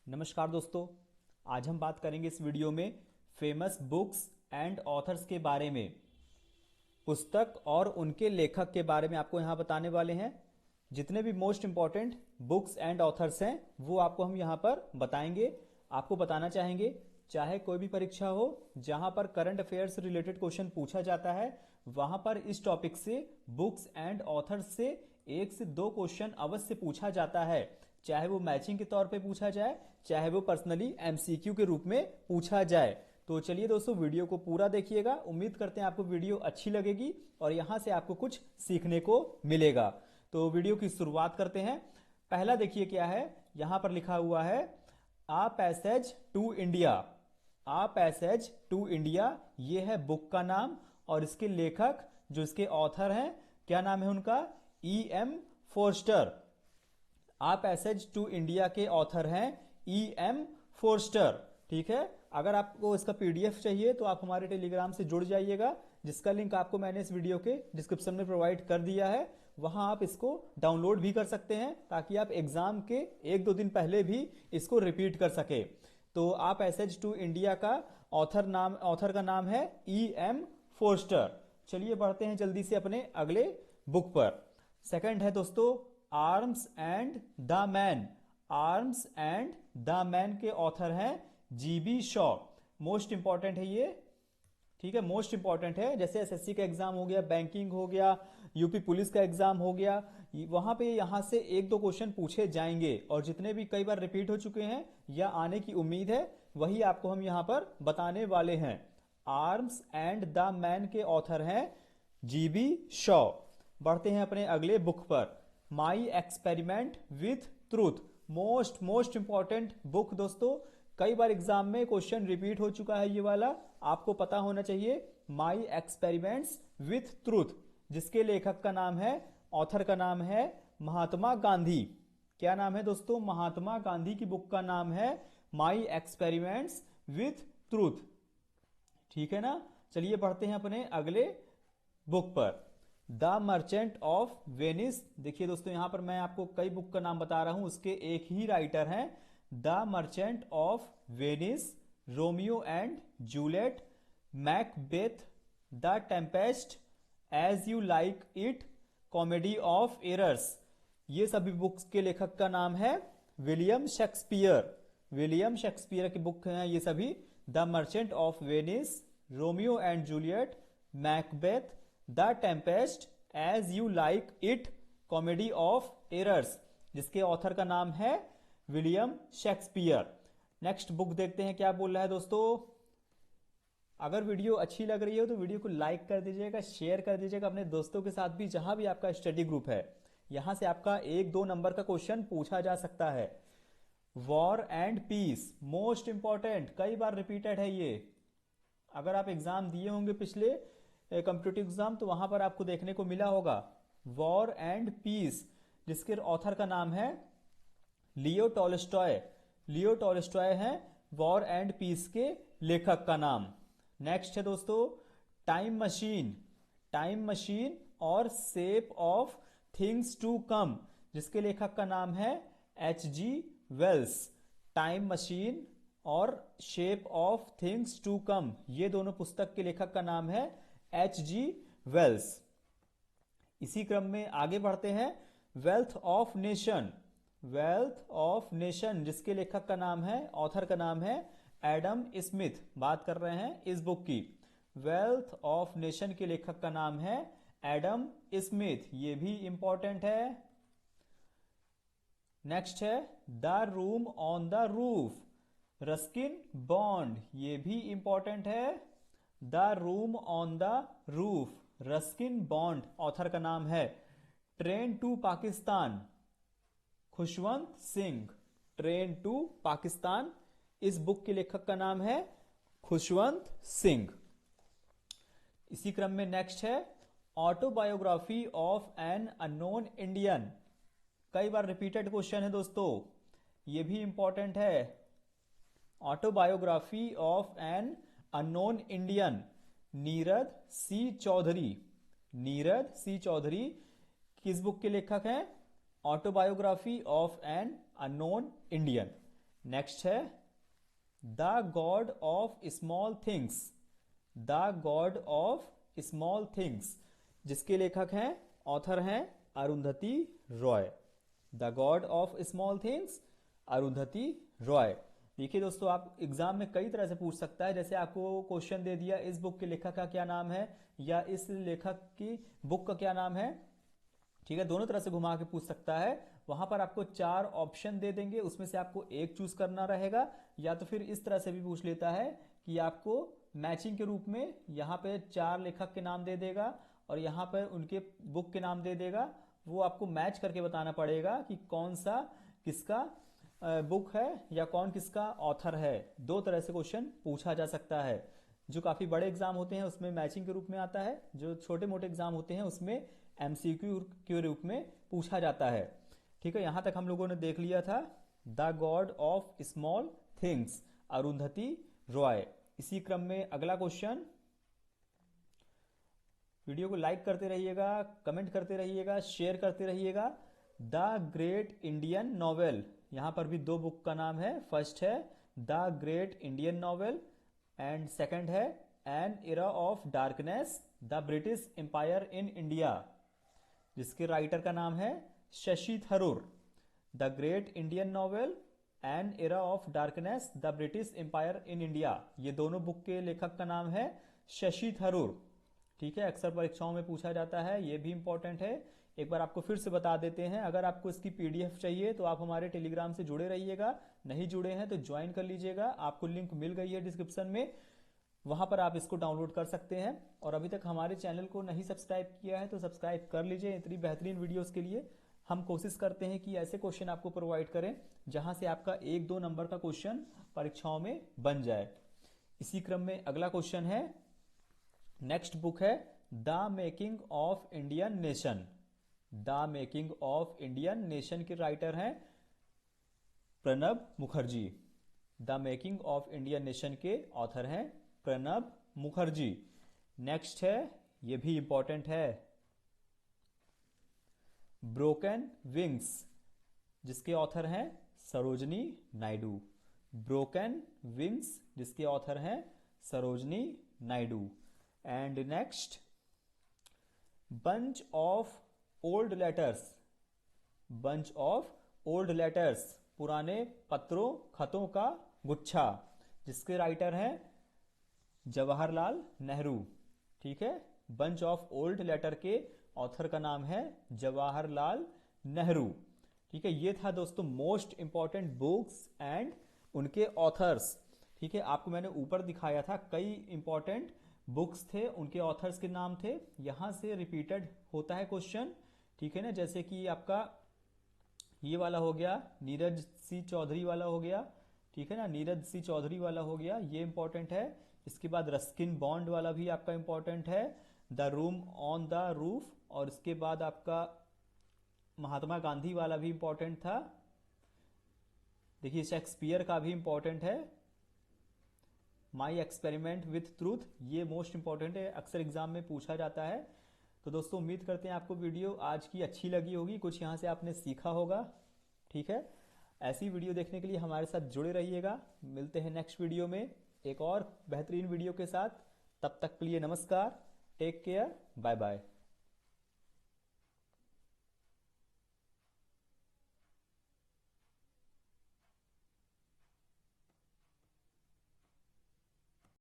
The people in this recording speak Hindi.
नमस्कार दोस्तों। आज हम बात करेंगे इस वीडियो में फेमस बुक्स एंड ऑथर्स के बारे में। पुस्तक और उनके लेखक के बारे में आपको यहाँ बताने वाले हैं। जितने भी most important books and authors हैं वो आपको हम यहाँ पर बताएंगे, आपको बताना चाहेंगे। चाहे कोई भी परीक्षा हो जहां पर करंट अफेयर से रिलेटेड क्वेश्चन पूछा जाता है, वहां पर इस टॉपिक से बुक्स एंड ऑथर्स से 1 से 2 क्वेश्चन अवश्य पूछा जाता है। चाहे वो मैचिंग के तौर पे पूछा जाए, चाहे वो पर्सनली एमसीक्यू के रूप में पूछा जाए। तो चलिए दोस्तों, वीडियो को पूरा देखिएगा। उम्मीद करते हैं आपको वीडियो अच्छी लगेगी और यहां से आपको कुछ सीखने को मिलेगा। तो वीडियो की शुरुआत करते हैं। पहला देखिए क्या है, यहां पर लिखा हुआ है a passage to India. A passage to India, ये है बुक का नाम और इसके लेखक जो इसके ऑथर हैं, क्या नाम है उनका? E.M. Forster. A passage to India के ऑथर हैं E.M. फोर्स्टर। ठीक है। अगर आपको इसका पीडीएफ चाहिए तो आप हमारे टेलीग्राम से जुड़ जाइएगा, जिसका लिंक आपको मैंने इस वीडियो के डिस्क्रिप्शन में प्रोवाइड कर दिया है। वहां आप इसको डाउनलोड भी कर सकते हैं ताकि आप एग्जाम के 1-2 दिन पहले भी इसको रिपीट कर सके। तो आ पैसेज टू इंडिया का ऑथर का नाम है E.M. फोर्स्टर। चलिए बढ़ते हैं जल्दी से अपने अगले बुक पर। सेकंड है दोस्तों arms and the man. Arms and the man के ऑथर हैं G.B. शॉ। मोस्ट इंपॉर्टेंट है ये। ठीक है, मोस्ट इंपॉर्टेंट है। जैसे एसएससी का एग्जाम हो गया, बैंकिंग हो गया, यूपी पुलिस का एग्जाम हो गया, वहां पे यहां से 1-2 क्वेश्चन पूछे जाएंगे और जितने भी कई बार रिपीट हो चुके हैं या आने की उम्मीद है वही आपको हम यहां पर बताने वाले हैं। आर्म्स एंड द मैन के ऑथर हैं G.B. शॉ। बढ़ते हैं अपने अगले बुक पर, my experiment with truth. Most important book दोस्तों। कई बार एग्जाम में क्वेश्चन रिपीट हो चुका है ये वाला, आपको पता होना चाहिए। माई एक्सपेरिमेंट्स विथ ट्रूथ, जिसके लेखक का नाम है, ऑथर का नाम है महात्मा गांधी। क्या नाम है दोस्तों? महात्मा गांधी की बुक का नाम है माई एक्सपेरिमेंट्स विथ ट्रूथ। ठीक है ना। चलिए बढ़ते हैं अपने अगले बुक पर, द मर्चेंट ऑफ वेनिस। देखिए दोस्तों, यहां पर मैं आपको कई बुक का नाम बता रहा हूं, उसके एक ही राइटर हैं। The merchant of Venice, Romeo and Juliet, Macbeth, the tempest, as you like it, comedy of errors. ये सभी बुक्स के लेखक का नाम है विलियम शेक्सपियर। विलियम शेक्सपियर की बुक हैं ये सभी। The merchant of Venice, Romeo and Juliet, Macbeth, the tempest, as you like it, comedy of errors, जिसके ऑथर का नाम है विलियम शेक्सपियर। नेक्स्ट बुक देखते हैं क्या बोल रहा है दोस्तों। अगर वीडियो अच्छी लग रही हो तो वीडियो को लाइक कर दीजिएगा, शेयर कर दीजिएगा अपने दोस्तों के साथ भी, जहां भी आपका स्टडी ग्रुप है। यहां से आपका 1-2 नंबर का क्वेश्चन पूछा जा सकता है। War and peace, most important, कई बार रिपीटेड है ये। अगर आप एग्जाम दिए होंगे पिछले कॉम्पिटिटिव एग्जाम तो वहां पर आपको देखने को मिला होगा। वॉर एंड पीस, जिसके ऑथर का नाम है लियो टॉलस्टॉय। लियो टॉलस्टॉय हैं वॉर एंड पीस के लेखक का नाम। नेक्स्ट है दोस्तों टाइम मशीन। टाइम मशीन और shape of things to come, जिसके लेखक का नाम है H.G. वेल्स। टाइम मशीन और shape of things to come, ये दोनों पुस्तक के लेखक का नाम है H.G. वेल्स। इसी क्रम में आगे बढ़ते हैं, wealth of nation. Wealth of nation, जिसके लेखक का नाम है, ऑथर का नाम है एडम स्मिथ। बात कर रहे हैं इस बुक की। वेल्थ ऑफ नेशन के लेखक का नाम है एडम स्मिथ, ये भी इंपॉर्टेंट है। नेक्स्ट है the room on the roof, Ruskin Bond, ये भी इंपॉर्टेंट है। The room on the roof, Ruskin Bond, author का नाम है। Train to Pakistan, Khushwant Singh. Train to Pakistan, इस बुक के लेखक का नाम है खुशवंत सिंह। इसी क्रम में नेक्स्ट है autobiography of an unknown Indian. कई बार रिपीटेड क्वेश्चन है दोस्तों, ये भी इंपॉर्टेंट है। Autobiography of an unknown Indian, Nirad C Chaudhuri. Nirad C Chaudhuri किस बुक के लेखक हैं? Autobiography of an unknown Indian. Next है the god of small things, the god of small things, जिसके लेखक हैं, ऑथर हैं Arundhati Roy. The god of small things, Arundhati Roy. देखिए दोस्तों, आप एग्जाम में कई तरह से पूछ सकता है। जैसे आपको क्वेश्चन दे दिया इस बुक के लेखक का क्या नाम है, या इस लेखक की बुक का क्या नाम है, ठीक है, दोनों तरह से घुमा के पूछ सकता है। वहां पर आपको 4 ऑप्शन दे देंगे, उसमें से आपको एक चूज करना रहेगा। या तो फिर इस तरह से भी पूछ लेता है कि आपको मैचिंग के रूप में यहाँ पे 4 लेखक के नाम दे देगा और यहाँ पर उनके बुक के नाम दे देगा। वो आपको मैच करके बताना पड़ेगा कि कौन सा किसका बुक है या कौन किसका ऑथर है। 2 तरह से क्वेश्चन पूछा जा सकता है। जो काफी बड़े एग्जाम होते हैं उसमें मैचिंग के रूप में आता है, जो छोटे मोटे एग्जाम होते हैं उसमें एमसीक्यू के रूप में पूछा जाता है। ठीक है, यहां तक हम लोगों ने देख लिया था the god of small things, Arundhati Roy. इसी क्रम में अगला क्वेश्चन, वीडियो को लाइक करते रहिएगा, कमेंट करते रहिएगा, शेयर करते रहिएगा। द ग्रेट इंडियन नॉवेल, यहां पर भी 2 बुक का नाम है। फर्स्ट है the great Indian novel and second है an era of darkness, the British empire in India, जिसके राइटर का नाम है Shashi Tharoor. The great Indian novel an era of darkness, the British empire in India, ये दोनों बुक के लेखक का नाम है शशि थरूर। ठीक है, अक्सर परीक्षाओं में पूछा जाता है, ये भी इंपॉर्टेंट है। एक बार आपको फिर से बता देते हैं, अगर आपको इसकी पीडीएफ चाहिए तो आप हमारे टेलीग्राम से जुड़े रहिएगा, नहीं जुड़े हैं तो ज्वाइन कर लीजिएगा, आपको लिंक मिल गई है डिस्क्रिप्शन में, वहां पर आप इसको डाउनलोड कर सकते हैं। और अभी तक हमारे चैनल को नहीं सब्सक्राइब किया है तो सब्सक्राइब कर लीजिए। इतनी बेहतरीन वीडियोस के लिए हम कोशिश करते हैं कि ऐसे क्वेश्चन आपको प्रोवाइड करें जहां से आपका 1-2 नंबर का क्वेश्चन परीक्षाओं में बन जाए। इसी क्रम में अगला क्वेश्चन है, नेक्स्ट बुक है the making of Indian nation. The making of Indian nation के राइटर हैं Pranab Mukherjee. The making of Indian nation के ऑथर हैं प्रणब मुखर्जी। नेक्स्ट है, ये भी इंपॉर्टेंट है, ब्रोकन विंग्स, जिसके ऑथर हैं सरोजनी नायडू। ब्रोकन विंग्स, जिसके ऑथर हैं Sarojini Naidu. And next, bunch of old letters. Bunch of old letters, पुराने पत्रों खतों का गुच्छा, जिसके राइटर हैं जवाहरलाल नेहरू। ठीक है, बंच ऑफ ओल्ड लेटर के ऑथर का नाम है जवाहरलाल नेहरू। ठीक है, ये था दोस्तों मोस्ट इंपॉर्टेंट बुक्स एंड उनके ऑथर्स। ठीक है, आपको मैंने ऊपर दिखाया था कई इंपॉर्टेंट बुक्स थे, उनके ऑथर्स के नाम थे। यहां से रिपीटेड होता है क्वेश्चन। ठीक है ना, जैसे कि आपका ये वाला हो गया, नीरज सी चौधरी वाला हो गया। ठीक है ना, नीरज सी चौधरी वाला हो गया, ये इंपॉर्टेंट है। इसके बाद रस्किन बॉन्ड वाला भी आपका इंपॉर्टेंट है, the room on the roof. और इसके बाद आपका महात्मा गांधी वाला भी इंपॉर्टेंट था। देखिए, शेक्सपियर का भी इंपॉर्टेंट है, माई एक्सपेरिमेंट विथ ट्रूथ, ये मोस्ट इंपॉर्टेंट है, अक्सर एग्जाम में पूछा जाता है। तो दोस्तों, उम्मीद करते हैं आपको वीडियो आज की अच्छी लगी होगी, कुछ यहाँ से आपने सीखा होगा। ठीक है, ऐसी वीडियो देखने के लिए हमारे साथ जुड़े रहिएगा। मिलते हैं नेक्स्ट वीडियो में एक और बेहतरीन वीडियो के साथ। तब तक के लिए नमस्कार, टेक केयर, बाय बाय।